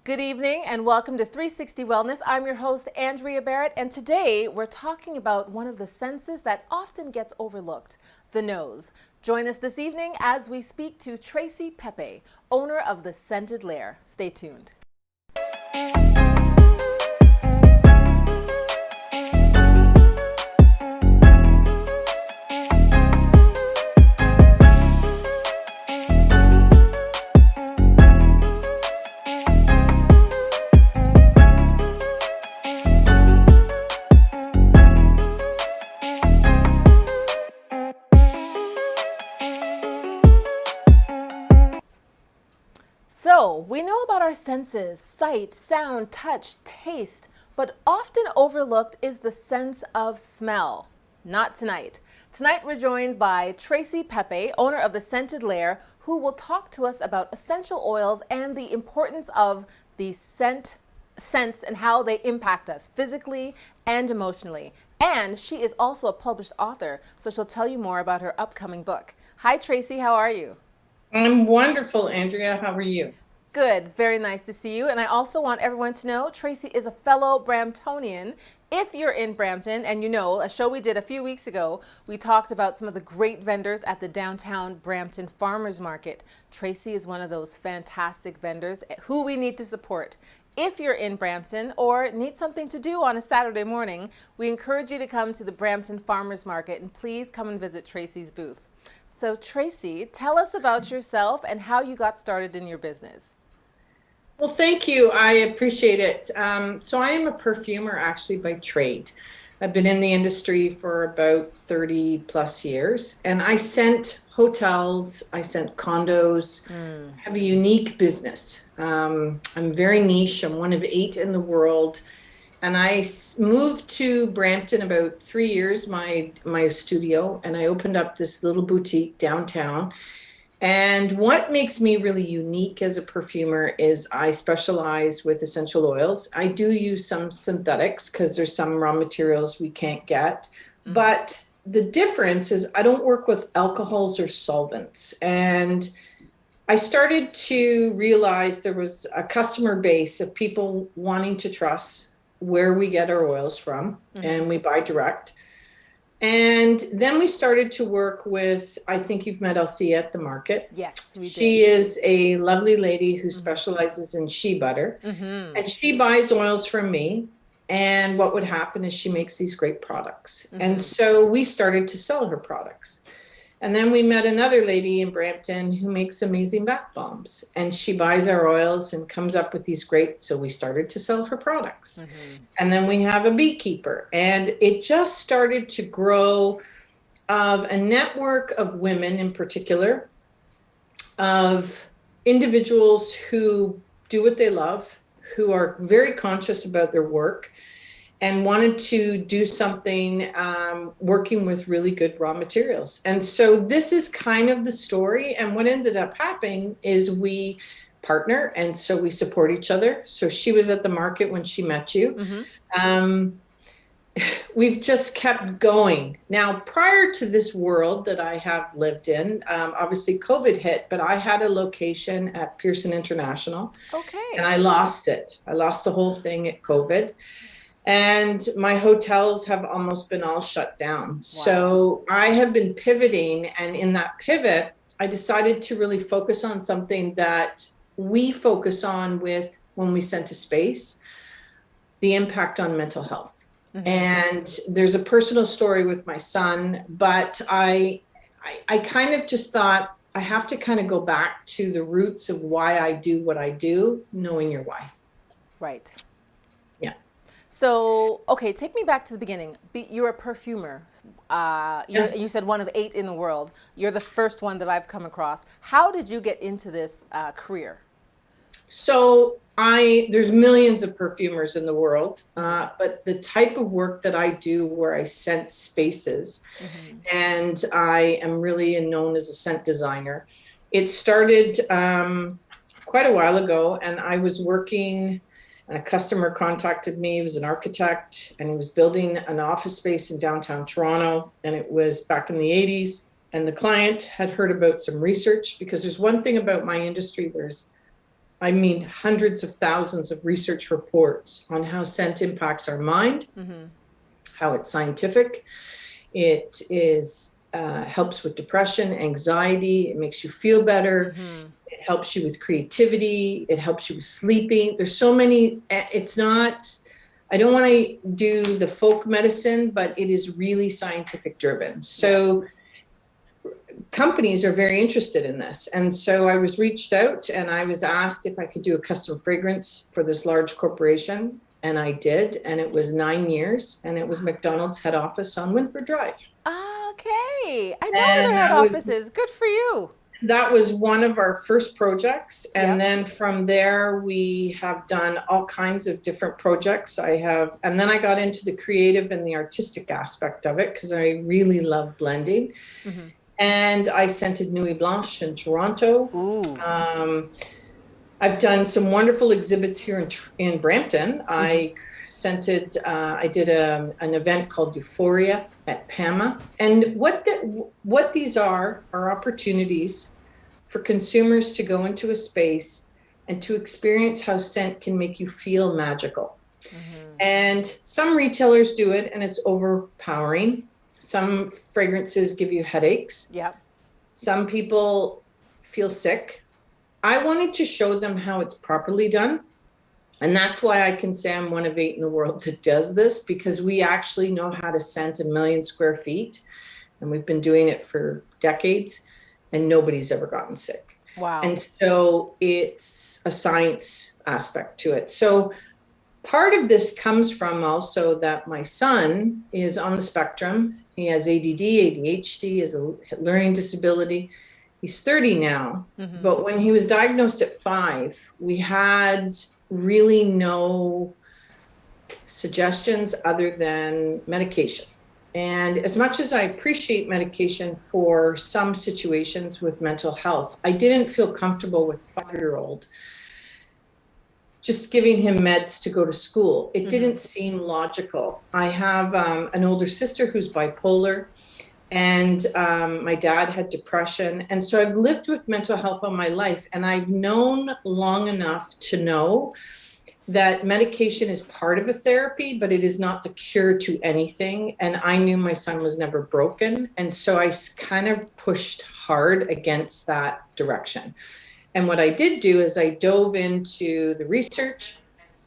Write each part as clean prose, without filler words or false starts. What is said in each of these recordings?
Good evening and welcome to 360 Wellness. I'm your host, Andrea Barrett, and today we're talking about one of the senses that often gets overlooked, the nose. Join us this evening as we speak to Tracy Pepe, owner of The Scented Lair. Stay tuned. So, we know about our senses, sight, sound, touch, taste, but often overlooked is the sense of smell. Not tonight. Tonight we're joined by Tracy Pepe, owner of The Scented Lair, who will talk to us about essential oils and the importance of the scents and how they impact us physically and emotionally. And she is also a published author, so she'll tell you more about her upcoming book. Hi Tracy, how are you? I'm wonderful, Andrea. How are you? Good. Very nice to see you. And I also want everyone to know Tracy is a fellow Bramptonian. If you're in Brampton, and you know, a show we did a few weeks ago, we talked about some of the great vendors at the downtown Brampton Farmers Market. Tracy is one of those fantastic vendors who we need to support. If you're in Brampton or need something to do on a Saturday morning, we encourage you to come to the Brampton Farmers Market and please come and visit Tracy's booth. So Tracy, tell us about yourself and how you got started in your business. Well, thank you. I appreciate it. So I am a perfumer actually by trade. I've been in the industry for about 30 plus years, and I scent hotels, I scent condos, have a unique business. I'm very niche. I'm one of 8 in the world. And I moved to Brampton about 3 years, my studio, and I opened up this little boutique downtown. And what makes me really unique as a perfumer is I specialize with essential oils. I do use some synthetics because there's some raw materials we can't get. But the difference is I don't work with alcohols or solvents. And I started to realize there was a customer base of people wanting to trust where we get our oils from, and we buy direct. And then we started to work with, I think you've met Althea at the market. Yes, we did. She is a lovely lady who specializes in shea butter, and she buys oils from me. And what would happen is she makes these great products. And so we started to sell her products. And then we met another lady in Brampton who makes amazing bath bombs, and she buys our oils and comes up with these great, so we started to sell her products. And then we have a beekeeper, and it just started to grow of a network of women in particular, of individuals who do what they love, who are very conscious about their work, and wanted to do something working with really good raw materials. And so this is kind of the story. And what ended up happening is we partner, and so we support each other. So she was at the market when she met you. We've just kept going. Now, prior to this world that I have lived in, obviously COVID hit, but I had a location at Pearson International. Okay. And I lost it. I lost the whole thing at COVID. And my hotels have almost been all shut down. Wow. So I have been pivoting. And in that pivot, I decided to really focus on something that we focus on with when we scent a space, the impact on mental health. And there's a personal story with my son, but I kind of just thought I have to kind of go back to the roots of why I do what I do, knowing your why. Right. Yeah. So, okay, take me back to the beginning. You're a perfumer. You said one of 8 in the world. You're the first one that I've come across. How did you get into this career? So there's millions of perfumers in the world, but the type of work that I do where I scent spaces, and I am really known as a scent designer. It started quite a while ago, and I was working, and a customer contacted me. He was an architect, and he was building an office space in downtown Toronto, and it was back in the 80s. And the client had heard about some research, because there's one thing about my industry, there's I mean, hundreds of thousands of research reports on how scent impacts our mind, how it's scientific. It is helps with depression, anxiety. It makes you feel better. It helps you with creativity. It helps you with sleeping. There's so many. It's not. I don't want to do the folk medicine, but it is really scientific driven. So companies are very interested in this. And so I was reached out and I was asked if I could do a custom fragrance for this large corporation. And I did. And it was 9 years. And it was McDonald's head office on Winford Drive. Okay. I know where And their head office is. Good for you. that was one of our first projects. And Yep. then from there, we have done all kinds of different projects. And then I got into the creative and the artistic aspect of it because I really love blending. And I scented Nuit Blanche in Toronto. Ooh. I've done some wonderful exhibits here in Brampton. I did an event called Euphoria at PAMA. And what these are opportunities for consumers to go into a space and to experience how scent can make you feel magical. And some retailers do it and it's overpowering. Some fragrances give you headaches. Yep. Some people feel sick. I wanted to show them how it's properly done. And that's why I can say I'm one of 8 in the world that does this, because we actually know how to scent 1 million square feet. And we've been doing it for decades and nobody's ever gotten sick. Wow. And so it's a science aspect to it. So part of this comes from also that my son is on the spectrum. He has ADD, ADHD, has a learning disability. He's 30 now, but when he was diagnosed at 5, we had really no suggestions other than medication. And as much as I appreciate medication for some situations with mental health, I didn't feel comfortable with a 5-year-old just giving him meds to go to school. It didn't seem logical. I have an older sister who's bipolar, and my dad had depression. And so I've lived with mental health all my life, and I've known long enough to know that medication is part of a therapy, but it is not the cure to anything. And I knew my son was never broken. And so I kind of pushed hard against that direction. And what I did do is I dove into the research,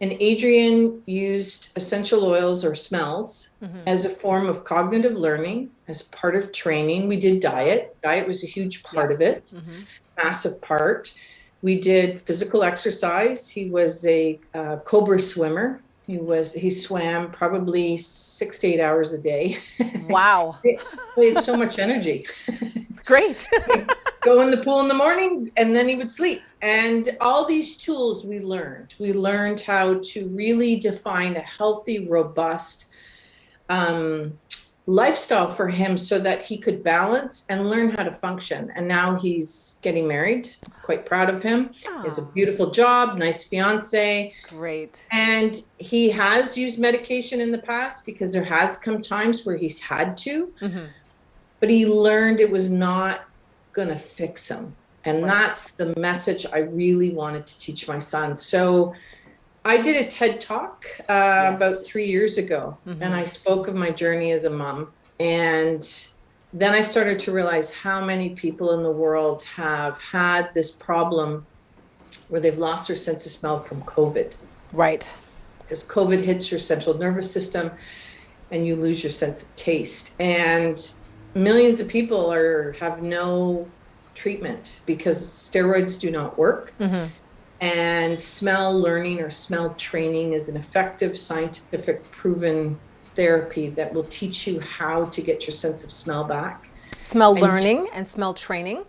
and Adrian used essential oils or smells as a form of cognitive learning, as part of training. We did diet. Diet was a huge part of it, massive part. We did physical exercise. He was a Cobra swimmer. He swam probably 6 to 8 hours a day. Wow. He had so much energy. Great. Go in the pool in the morning and then he would sleep. And all these tools we learned. We learned how to really define a healthy, robust lifestyle for him so that he could balance and learn how to function. And now he's getting married. Quite proud of him. He has a beautiful job, nice fiance. Great. And he has used medication in the past because there has come times where he's had to. But he learned it was not going to fix him. And that's the message I really wanted to teach my son. So I did a TED Talk about 3 years ago, and I spoke of my journey as a mom. And then I started to realize how many people in the world have had this problem where they've lost their sense of smell from COVID. Right. Because COVID hits your central nervous system and you lose your sense of taste. And millions of people have no treatment because steroids do not work. And smell learning or smell training is an effective, scientific, proven therapy that will teach you how to get your sense of smell back. Smell learning and smell training.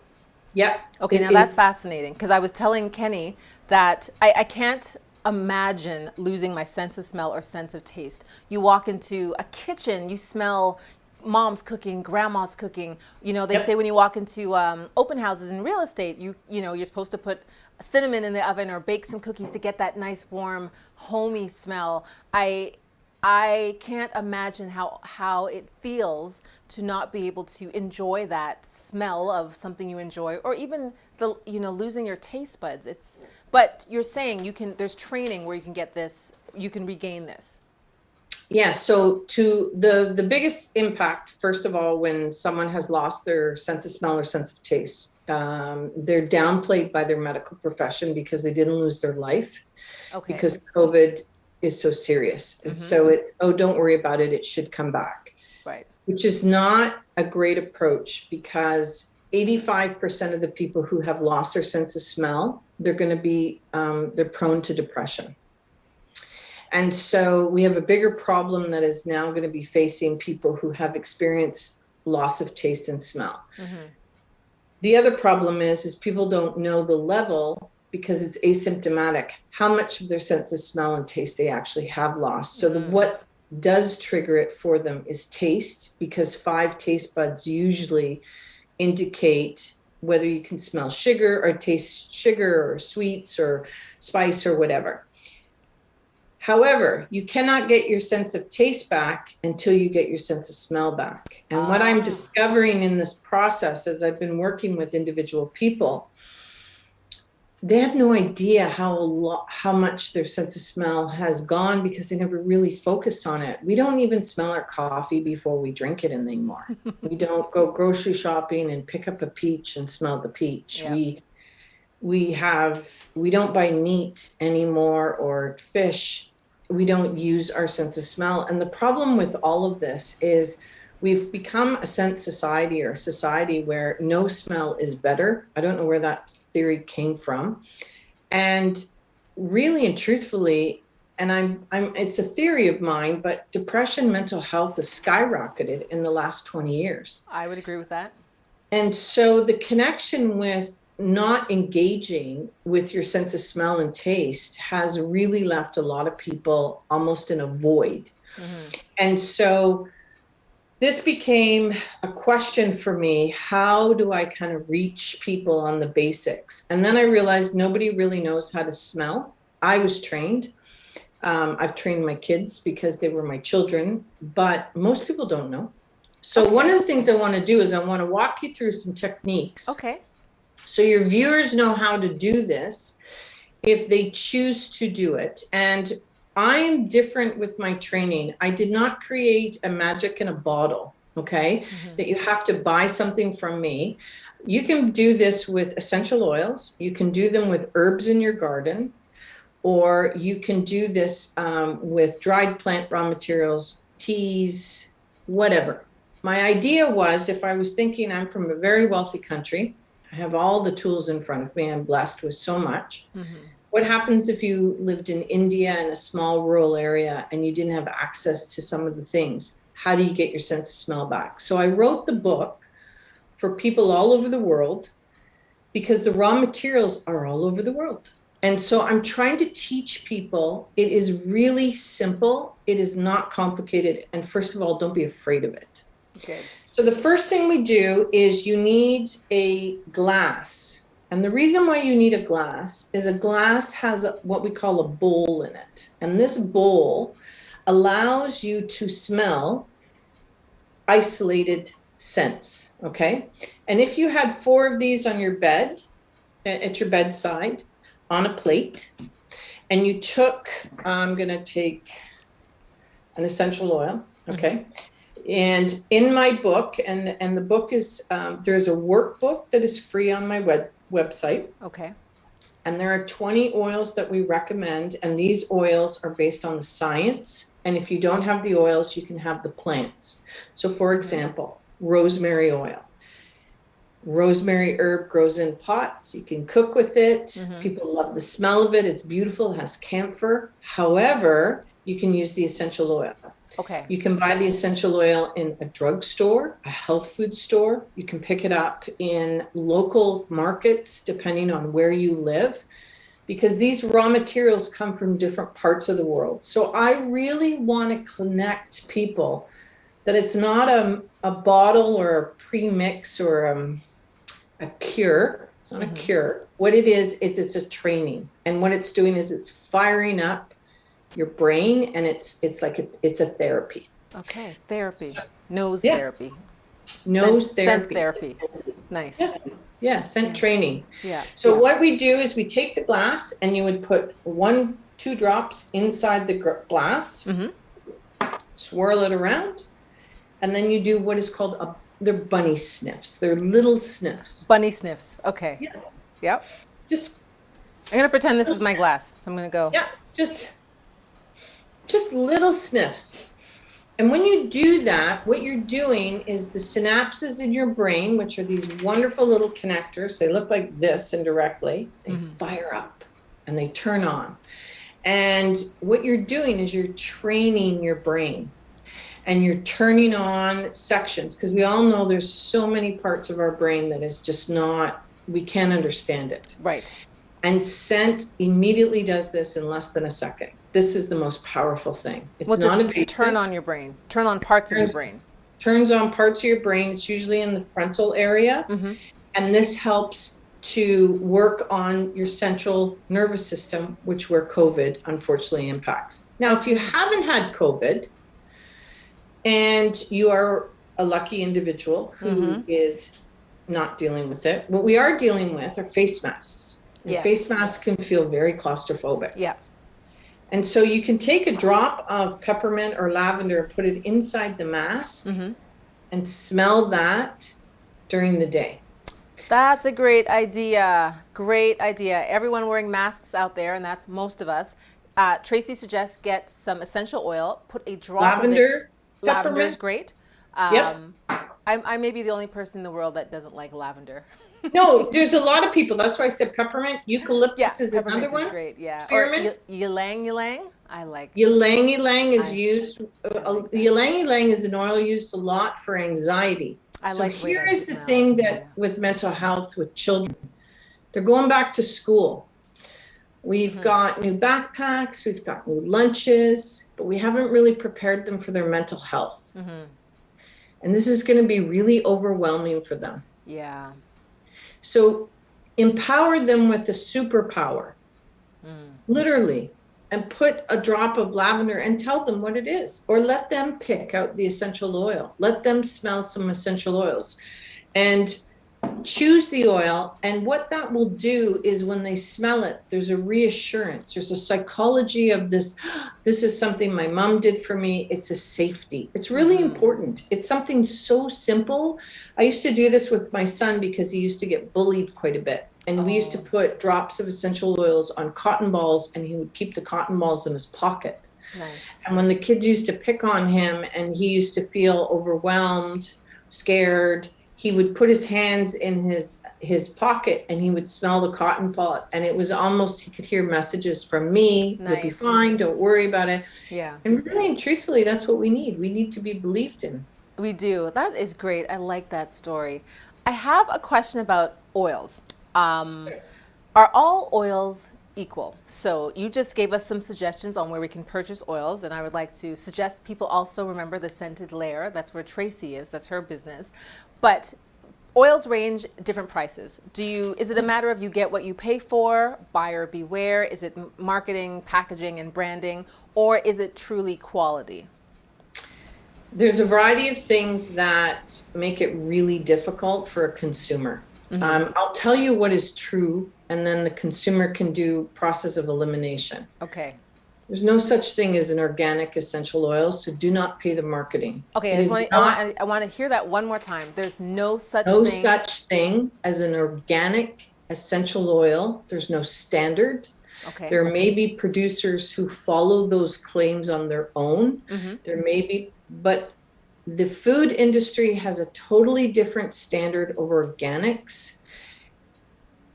Yep. Okay, now that's fascinating, because I was telling Kenny that I can't imagine losing my sense of smell or sense of taste. You walk into a kitchen, you smell mom's cooking, grandma's cooking. You know, they say when you walk into open houses in real estate, you know, you're supposed to put cinnamon in the oven or bake some cookies to get that nice, warm, homey smell. I can't imagine how it feels to not be able to enjoy that smell of something you enjoy, or even losing your taste buds. But you're saying there's training where you can get this, you can regain this. Yeah, so to the biggest impact, first of all, when someone has lost their sense of smell or sense of taste, they're downplayed by their medical profession because they didn't lose their life, Okay. because COVID is so serious. So it's, oh, don't worry about it, it should come back. Right. Which is not a great approach, because 85% of the people who have lost their sense of smell, they're going to be, they're prone to depression. And so we have a bigger problem that is now going to be facing people who have experienced loss of taste and smell. The other problem is people don't know the level, because it's asymptomatic, how much of their sense of smell and taste they actually have lost. So what does trigger it for them is taste, because 5 taste buds usually indicate whether you can smell sugar or taste sugar or sweets or spice or whatever. However, you cannot get your sense of taste back until you get your sense of smell back. And what I'm discovering in this process, as I've been working with individual people, they have no idea how much their sense of smell has gone, because they never really focused on it. We don't even smell our coffee before we drink it anymore. We don't go grocery shopping and pick up a peach and smell the peach. Yeah. We don't buy meat anymore, or fish. We don't use our sense of smell. And the problem with all of this is we've become a scent society, or a society where no smell is better. I don't know where that theory came from. And really and truthfully, and it's a theory of mine, but depression, mental health has skyrocketed in the last 20 years. I would agree with that. And so the connection with not engaging with your sense of smell and taste has really left a lot of people almost in a void. And so this became a question for me: how do I kind of reach people on the basics? And then I realized nobody really knows how to smell. I was trained. I've trained my kids because they were my children, but most people don't know. So one of the things I want to do is I want to walk you through some techniques. Okay. So your viewers know how to do this if they choose to do it. And I'm different with my training. I did not create a magic in a bottle, okay, that you have to buy something from me. You can do this with essential oils. You can do them with herbs in your garden, or you can do this with dried plant raw materials, teas, whatever. My idea was, if I was thinking I'm from a very wealthy country, I have all the tools in front of me, I'm blessed with so much. What happens if you lived in India in a small rural area and you didn't have access to some of the things? How do you get your sense of smell back? So I wrote the book for people all over the world, because the raw materials are all over the world. And so I'm trying to teach people, it is really simple. It is not complicated. And first of all, don't be afraid of it. Okay. So the first thing we do is you need a glass. And the reason why you need a glass is a glass has what we call a bowl in it. And this bowl allows you to smell isolated scents, okay? And if you had 4 of these on your bed, at your bedside, on a plate, and you took, I'm gonna take an essential oil, okay? And in my book, and the book is, there's a workbook that is free on my website. Okay. And there are 20 oils that we recommend. And these oils are based on the science. And if you don't have the oils, you can have the plants. So for example, rosemary oil. Rosemary herb grows in pots. You can cook with it. People love the smell of it. It's beautiful. It has camphor. However, you can use the essential oil. Okay. You can buy the essential oil in a drugstore, a health food store. You can pick it up in local markets, depending on where you live, because these raw materials come from different parts of the world. So I really want to connect people that it's not a bottle or a premix or a cure. It's not a cure. What it is it's a training. And what it's doing is it's firing up your brain, and it's like it's a therapy. Okay, therapy, nose therapy, Nose scent therapy. therapy. Nice. Yeah, scent training. Yeah. So what we do is we take the glass and you would put 2 drops inside the glass, swirl it around, and then you do what is called they're bunny sniffs. They're little sniffs. Bunny sniffs. Okay. Yeah. Yep. Just I'm going to pretend this is my glass. So I'm going to go. Yeah, just little sniffs. And when you do that, what you're doing is the synapses in your brain, which are these wonderful little connectors, they look like this indirectly, they fire up and they turn on. And what you're doing is you're training your brain and you're turning on sections, because we all know there's so many parts of our brain that is just not, we can't understand it. Right. And scent immediately does this in less than a second. This is the most powerful thing. It's not invasive. Turn on your brain. Turn on parts of your brain. Turns on parts of your brain. It's usually in the frontal area. And this helps to work on your central nervous system, which where COVID unfortunately impacts. Now, if you haven't had COVID and you are a lucky individual who is not dealing with it, what we are dealing with are face masks. Yes. Face masks can feel very claustrophobic. Yeah. And so you can take a drop of peppermint or lavender and put it inside the mask and smell that during the day. That's a great idea. Great idea. Everyone wearing masks out there, and that's most of us. Tracy suggests get some essential oil, put a drop lavender, of it. Lavender is great. I may be the only person in the world that doesn't like lavender. No, there's a lot of people. That's why I said peppermint. Eucalyptus is another one. Great, yeah. Spearmint. Or ylang ylang. I like. Ylang ylang is used. Ylang ylang is an oil used a lot for anxiety. So here is the thing that with mental health with children, they're going back to school. We've got new backpacks, we've got new lunches, but we haven't really prepared them for their mental health. And this is going to be really overwhelming for them. Yeah. So empower them with a superpower, literally, and put a drop of lavender and tell them what it is, or let them pick out the essential oil. Let them smell some essential oils and choose the oil. And what that will do is when they smell it, there's a reassurance. There's a psychology of this. This is something my mom did for me. It's a safety. It's really important. It's something so simple. I used to do this with my son because he used to get bullied quite a bit. And we used to put drops of essential oils on cotton balls, and he would keep the cotton balls in his pocket. Nice. And when the kids used to pick on him and he used to feel overwhelmed, scared, he would put his hands in his pocket and he would smell the cotton ball. And it was almost, he could hear messages from me. Nice. You'll be fine. Don't worry about it. Yeah. And really and truthfully, that's what we need. We need to be believed in. We do. That is great. I like that story. I have a question about oils. Are all oils equal? So you just gave us some suggestions on where we can purchase oils, and I would like to suggest people also remember the Scented Lair. That's where Tracy is. That's her business. But oils range different prices. Is it a matter of you get what you pay for, buyer beware? Is it marketing, packaging, and branding, or is it truly quality? There's a variety of things that make it really difficult for a consumer. I'll tell you what is true, and then the consumer can do process of elimination. Okay. There's no such thing as an organic essential oil, so do not pay the marketing. Okay, I want to hear that one more time. There's no such thing as an organic essential oil. There's no standard. Okay. There may be producers who follow those claims on their own. There may be, but the food industry has a totally different standard over organics,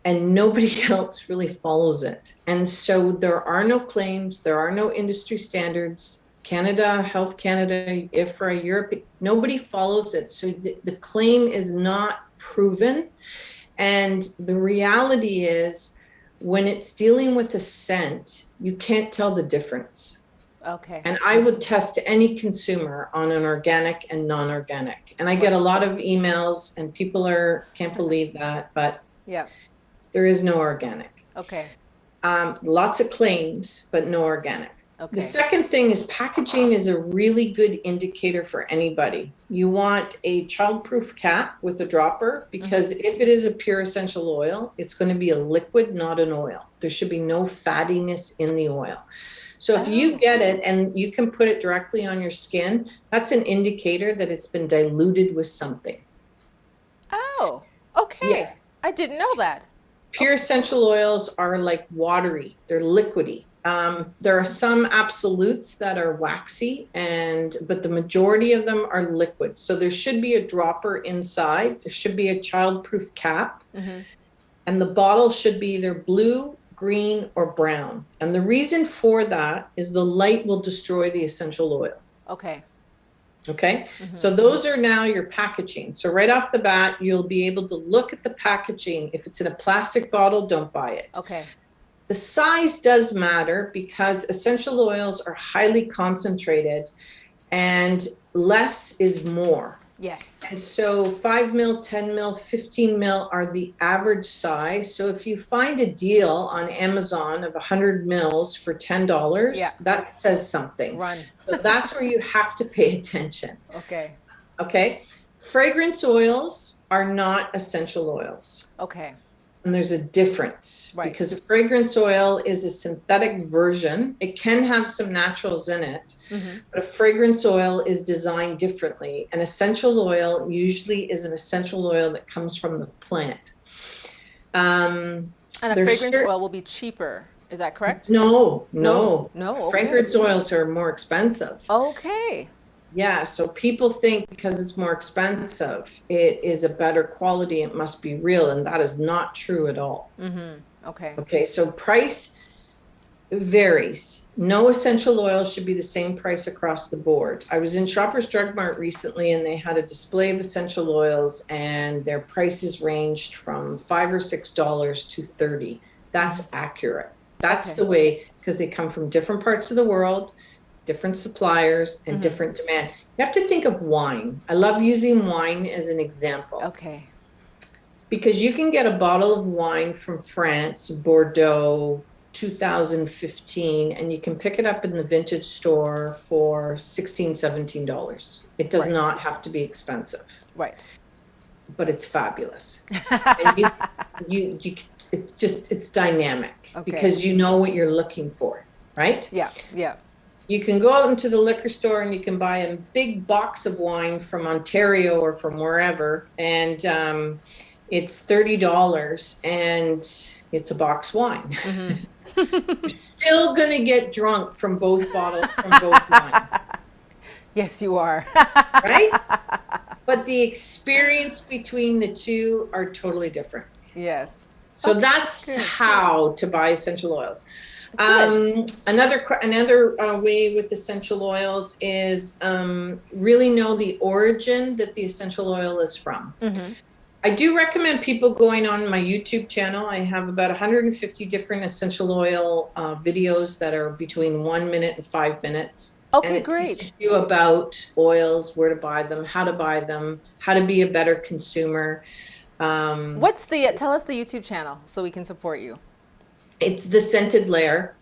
and nobody else really follows it. And so there are no claims, there are no industry standards. Canada, Health Canada, IFRA, Europe, nobody follows it. So the claim is not proven. And the reality is, when it's dealing with a scent, you can't tell the difference. Okay. And I would test any consumer on an organic and non-organic. And I get a lot of emails and people can't believe that, but yeah, there is no organic. Okay. Lots of claims, but no organic. Okay. The second thing is packaging is a really good indicator for anybody. You want a childproof cap with a dropper because if it is a pure essential oil, it's going to be a liquid, not an oil. There should be no fattiness in the oil. So if you get it and you can put it directly on your skin, that's an indicator that it's been diluted with something. Oh, okay. Yeah. I didn't know that. Pure essential oils are like watery, they're liquidy. There are some absolutes that are waxy, but the majority of them are liquid. So there should be a dropper inside. There should be a childproof cap, and the bottle should be either blue, green, or brown. And the reason for that is the light will destroy the essential oil. Okay. Okay, so those are now your packaging. So right off the bat, you'll be able to look at the packaging. If it's in a plastic bottle, don't buy it. Okay. The size does matter because essential oils are highly concentrated and less is more. Yes. And so 5 mil, 10 mil, 15 mil are the average size. So if you find a deal on Amazon of 100 mils for $10, that says something. Run. So that's where you have to pay attention. Okay. Okay. Fragrance oils are not essential oils. Okay. And there's a difference, Right. because a fragrance oil is a synthetic version. It can have some naturals in it, but a fragrance oil is designed differently. An essential oil usually is an essential oil that comes from the plant. And a fragrance oil will be cheaper. Is that correct? No. Okay. Fragrance oils are more expensive. Okay. Yeah, so people think because it's more expensive, it is a better quality, it must be real, and that is not true at all. Okay. Okay, so price varies. No essential oil should be the same price across the board. I was in Shoppers Drug Mart recently, and they had a display of essential oils, and their prices ranged from $5 or $6 to $30. That's accurate. That's the way, because they come from different parts of the world, different suppliers, and different demand. You have to think of wine. I love using wine as an example. Okay. Because you can get a bottle of wine from France, Bordeaux, 2015, and you can pick it up in the vintage store for $16, $17. It does not have to be expensive. Right. But it's fabulous. And it's dynamic because you know what you're looking for, right? Yeah. Yeah. You can go out into the liquor store and you can buy a big box of wine from Ontario or from wherever, and it's $30 and it's a box wine. You're still going to get drunk from both bottles, from both wines. Yes, you are. Right? But the experience between the two are totally different. Yes. So that's how to buy essential oils. Another way with essential oils is really know the origin that the essential oil is from. I do recommend people going on my YouTube channel. I have about 150 different essential oil videos that are between 1 minute and 5 minutes. Okay, great. Teaches you about oils, where to buy them, how to be a better consumer. Tell us the YouTube channel so we can support you. It's The Scented Lair.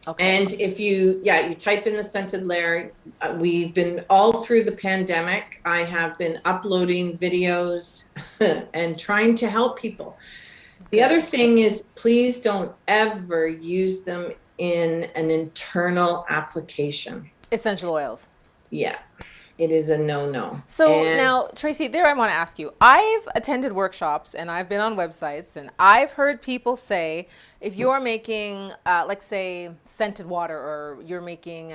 Okay. And if you type in The Scented Lair, we've been all through the pandemic. I have been uploading videos and trying to help people. The other thing is, please don't ever use them in an internal application. Essential oils. Yeah. It is a no-no. So now, Tracy, there I want to ask you. I've attended workshops and I've been on websites and I've heard people say if you're making, like say, scented water, or you're making,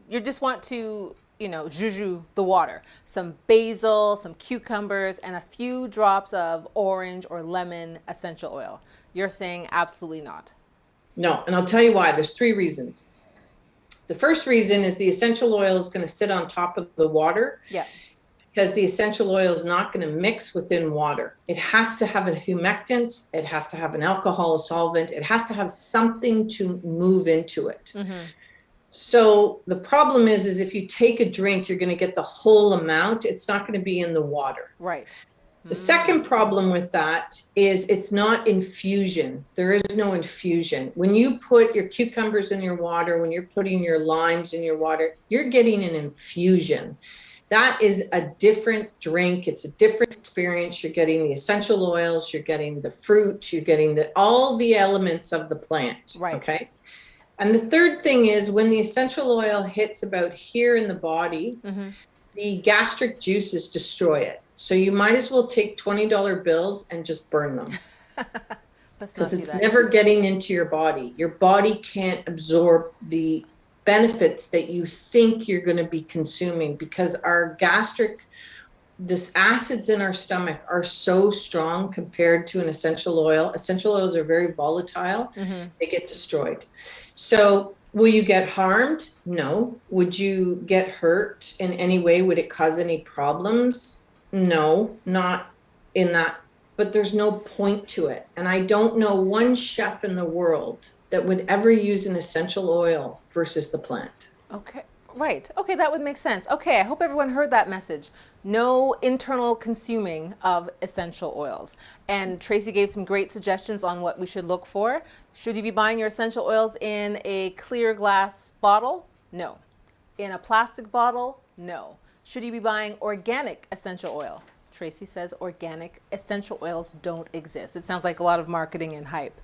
you just want to, juju the water, some basil, some cucumbers, and a few drops of orange or lemon essential oil. You're saying absolutely not. No, and I'll tell you why. There's 3 reasons. The first reason is the essential oil is going to sit on top of the water. Yeah. Because the essential oil is not going to mix within water. It has to have a humectant. It has to have an alcohol solvent. It has to have something to move into it. So the problem is if you take a drink, you're going to get the whole amount. It's not going to be in the water. Right. The second problem with that is it's not infusion. There is no infusion. When you put your cucumbers in your water, when you're putting your limes in your water, you're getting an infusion. That is a different drink. It's a different experience. You're getting the essential oils, you're getting the fruit, you're getting all the elements of the plant. Right. Okay. And the third thing is when the essential oil hits about here in the body, the gastric juices destroy it. So you might as well take $20 bills and just burn them. Because it's never getting into your body. Your body can't absorb the benefits that you think you're going to be consuming because our this acids in our stomach are so strong compared to an essential oil. Essential oils are very volatile. They get destroyed. So will you get harmed? No. Would you get hurt in any way? Would it cause any problems? No, not in that, but there's no point to it. And I don't know one chef in the world that would ever use an essential oil versus the plant. Okay, right. Okay, that would make sense. Okay, I hope everyone heard that message. No internal consuming of essential oils. And Tracy gave some great suggestions on what we should look for. Should you be buying your essential oils in a clear glass bottle? No. In a plastic bottle? No. Should you be buying organic essential oil? Tracy says organic essential oils don't exist. It sounds like a lot of marketing and hype.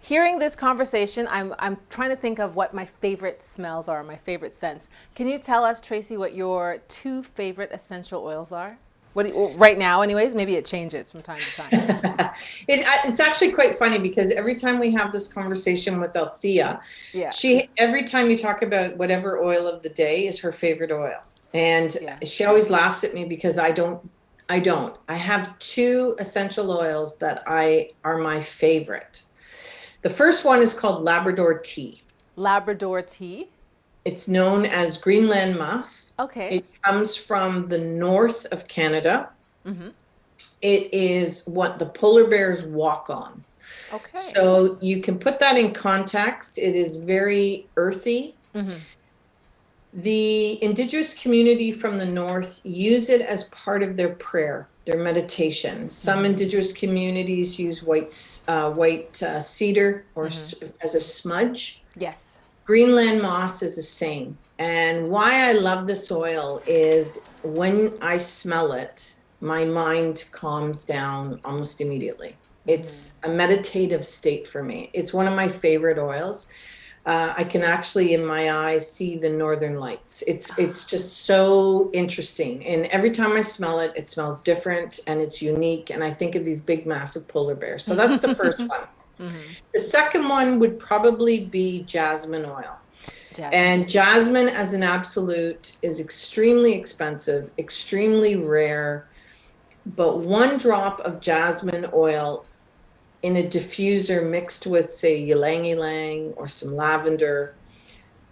Hearing this conversation, I'm trying to think of what my favorite smells are, my favorite scents. Can you tell us, Tracy, what your 2 favorite essential oils are? Right now, anyways, maybe it changes from time to time. It's actually quite funny because every time we have this conversation with Althea, every time you talk about whatever oil of the day is her favorite oil. And she always laughs at me because I don't. I have 2 essential oils that are my favorite. The first one is called Labrador tea. Labrador tea? It's known as Greenland moss. Okay. It comes from the north of Canada. It is what the polar bears walk on. Okay. So you can put that in context. It is very earthy. The Indigenous community from the north use it as part of their prayer, their meditation. Some Indigenous communities use white cedar or as a smudge. Yes. Greenland moss is the same. And why I love this oil is when I smell it, my mind calms down almost immediately. It's a meditative state for me. It's one of my favorite oils. I can actually, in my eyes, see the northern lights. It's just so interesting. And every time I smell it, it smells different and it's unique. And I think of these big, massive polar bears. So that's the first one. The second one would probably be jasmine oil. And jasmine as an absolute is extremely expensive, extremely rare. But 1 drop of jasmine oil in a diffuser mixed with, say, ylang-ylang or some lavender.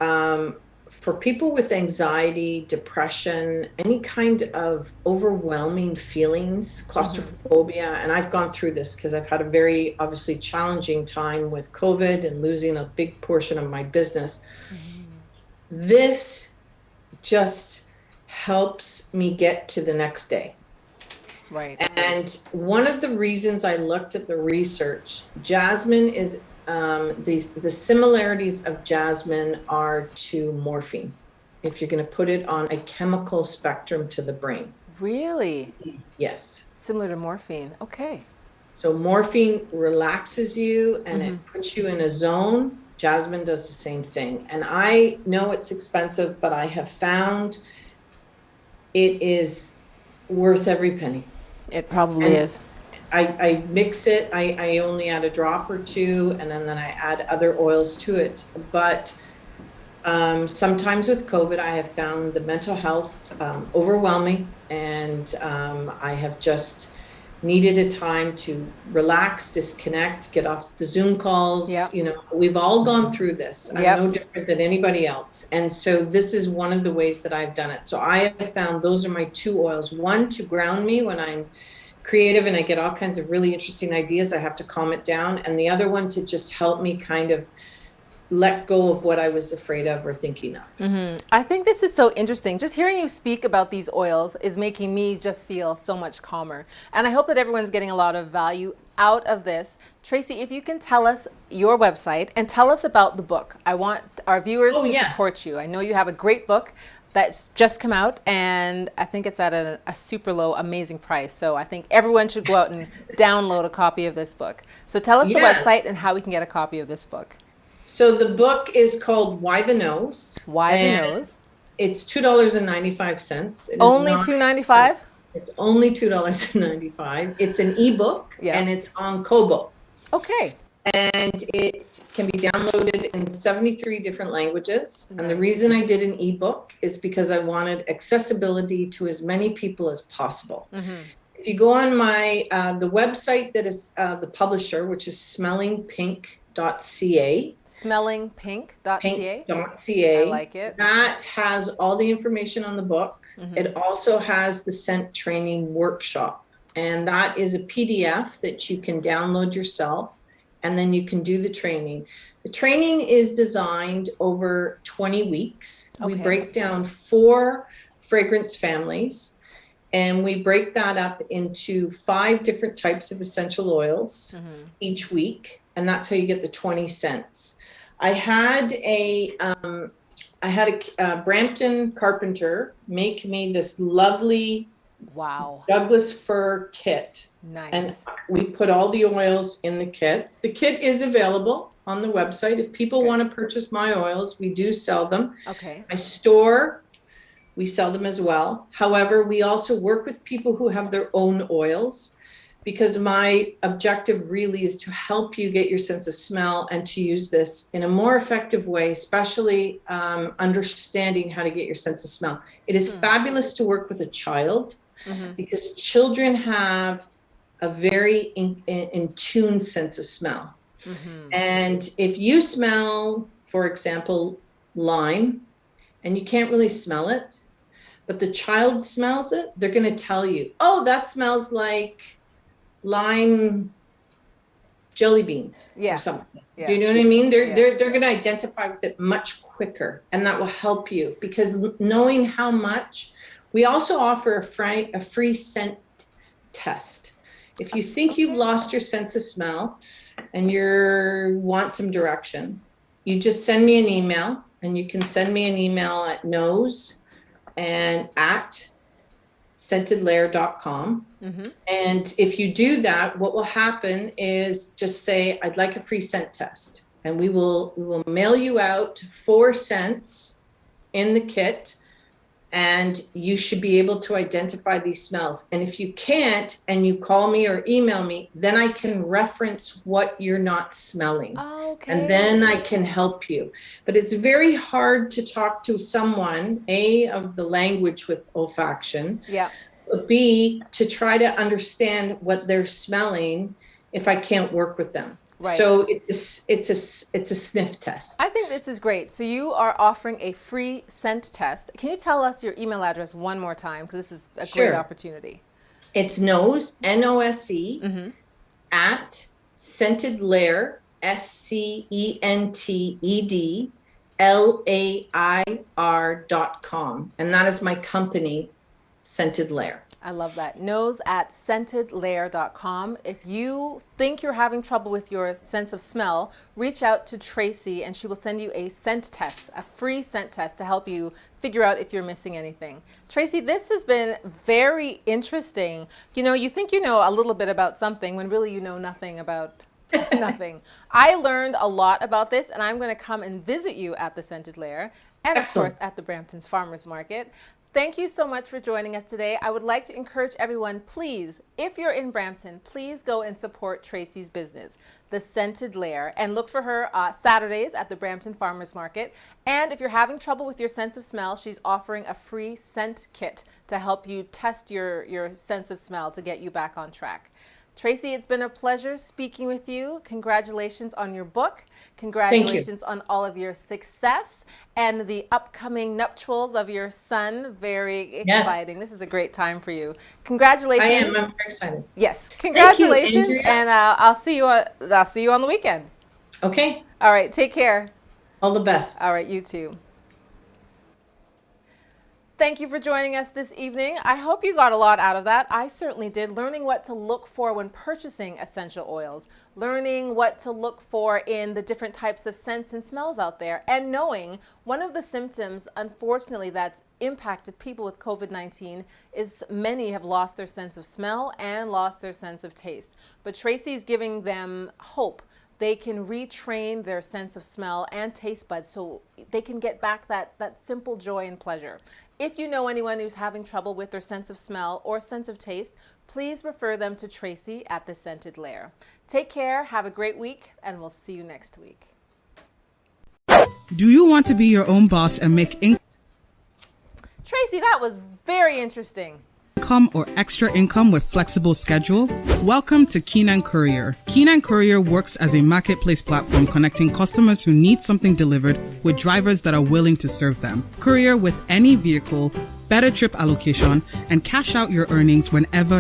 For people with anxiety, depression, any kind of overwhelming feelings, claustrophobia, and I've gone through this because I've had a very obviously challenging time with COVID and losing a big portion of my business. This just helps me get to the next day. Right. And one of the reasons I looked at the research, jasmine is the similarities of jasmine are to morphine, if you're going to put it on a chemical spectrum to the brain. Really? Yes. Similar to morphine. Okay. So morphine relaxes you and it puts you in a zone. Jasmine does the same thing. And I know it's expensive, but I have found it is worth every penny. It probably is. I mix it. I only add a drop or 2, and then I add other oils to it. But sometimes with COVID, I have found the mental health overwhelming, and I have just needed a time to relax, disconnect, get off the Zoom calls. You know, we've all gone through this. I'm no different than anybody else. And so this is one of the ways that I've done it. So I have found those are my 2 oils. One, to ground me when I'm creative and I get all kinds of really interesting ideas. I have to calm it down. And the other one to just help me kind of let go of what I was afraid of or thinking of. I think this is so interesting. Just hearing you speak about these oils is making me just feel so much calmer. And I hope that everyone's getting a lot of value out of this. Tracy, if you can tell us your website and tell us about the book. I want our viewers to Yes. support you. I know you have a great book that's just come out, and I think it's at a super low, amazing price. So I think everyone should go out and download a copy of this book. So tell us the Yeah. website and how we can get a copy of this book. So the book is called Why the Nose. Why the and Nose? It's $2.95. It is Only not- $2.95? It's only $2.95. It's an ebook, Yeah. and it's on Kobo. Okay. And it can be downloaded in 73 different languages. And the Nice. reason I did an ebook is because I wanted accessibility to as many people as possible. If you go on my the website that is the publisher, which is smellingpink.ca, Smellingpink.ca. pink.ca. I like it. That has all the information on the book. It also has the scent training workshop. And that is a PDF that you can download yourself, and then you can do the training. The training is designed over 20 weeks. We Okay. break down 4 fragrance families, and we break that up into 5 different types of essential oils each week. And that's how you get the 20 cents. I had a Brampton carpenter make me this lovely Wow. Douglas fir kit, Nice. and we put all the oils in the kit. The kit is available on the website. If people want to purchase my oils, we do sell them. Okay. My store, we sell them as well. However, we also work with people who have their own oils, because my objective really is to help you get your sense of smell and to use this in a more effective way, especially understanding how to get your sense of smell. It is fabulous to work with a child, because children have a very in tune sense of smell. And if you smell, for example, lime, and you can't really smell it, but the child smells it, they're going to tell you, oh, that smells like lime jelly beans Yeah. or something. Yeah. Do you know what I mean? Yeah. They're going to identify with it much quicker, and that will help you, because knowing how much. We also offer a free scent test. If you think you've lost your sense of smell and you want some direction, you just send me an email, and you can send me an email at nose@scentedlair.com. And if you do that, what will happen is just say, I'd like a free scent test. And we will mail you out 4 scents in the kit, and you should be able to identify these smells. And if you can't, and you call me or email me, then I can reference what you're not smelling. Okay. And then I can help you. But it's very hard to talk to someone, A, of the language with olfaction, Yeah. B, to try to understand what they're smelling if I can't work with them. Right. So it's a sniff test. I think this is great. So you are offering a free scent test. Can you tell us your email address one more time? Because this is a great Sure. opportunity. It's nose, NOSE, at Scented Lair, SCENTEDLAIR.com. And that is my company, Scented Lair. I love that. Nose@scentedlair.com. If you think you're having trouble with your sense of smell, reach out to Tracy, and she will send you a scent test, a free scent test, to help you figure out if you're missing anything. Tracy, this has been very interesting. You know, you think you know a little bit about something when really you know nothing about nothing. I learned a lot about this, and I'm going to come and visit you at the Scented Lair, and Excellent. of course at the Brampton's Farmers Market. Thank you so much for joining us today. I would like to encourage everyone, please, if you're in Brampton, please go and support Tracy's business, the Scented Lair, and look for her Saturdays at the Brampton Farmers Market. And if you're having trouble with your sense of smell, she's offering a free scent kit to help you test your sense of smell to get you back on track. Tracy, it's been a pleasure speaking with you. Congratulations on your book. Congratulations on all of your success and the upcoming nuptials of your son. Very exciting. This is a great time for you. Congratulations. I am. I'm very excited. Yes. you, Congratulations. Andrea. And I'll see you on the weekend. Okay. All right. Take care. All the best. All right, you too. Thank you for joining us this evening. I hope you got a lot out of that. I certainly did. Learning what to look for when purchasing essential oils, learning what to look for in the different types of scents and smells out there, and knowing one of the symptoms, unfortunately, that's impacted people with COVID-19 is many have lost their sense of smell and lost their sense of taste. But Tracy's giving them hope. They can retrain their sense of smell and taste buds so they can get back that simple joy and pleasure. If you know anyone who's having trouble with their sense of smell or sense of taste, please refer them to Tracy at The Scented Lair. Take care, have a great week, and we'll see you next week. Do you want to be your own boss and make Tracy, that was very interesting. income or extra income with flexible schedule? Welcome to Keenan Courier. Keenan Courier works as a marketplace platform connecting customers who need something delivered with drivers that are willing to serve them. Courier with any vehicle, better trip allocation, and cash out your earnings whenever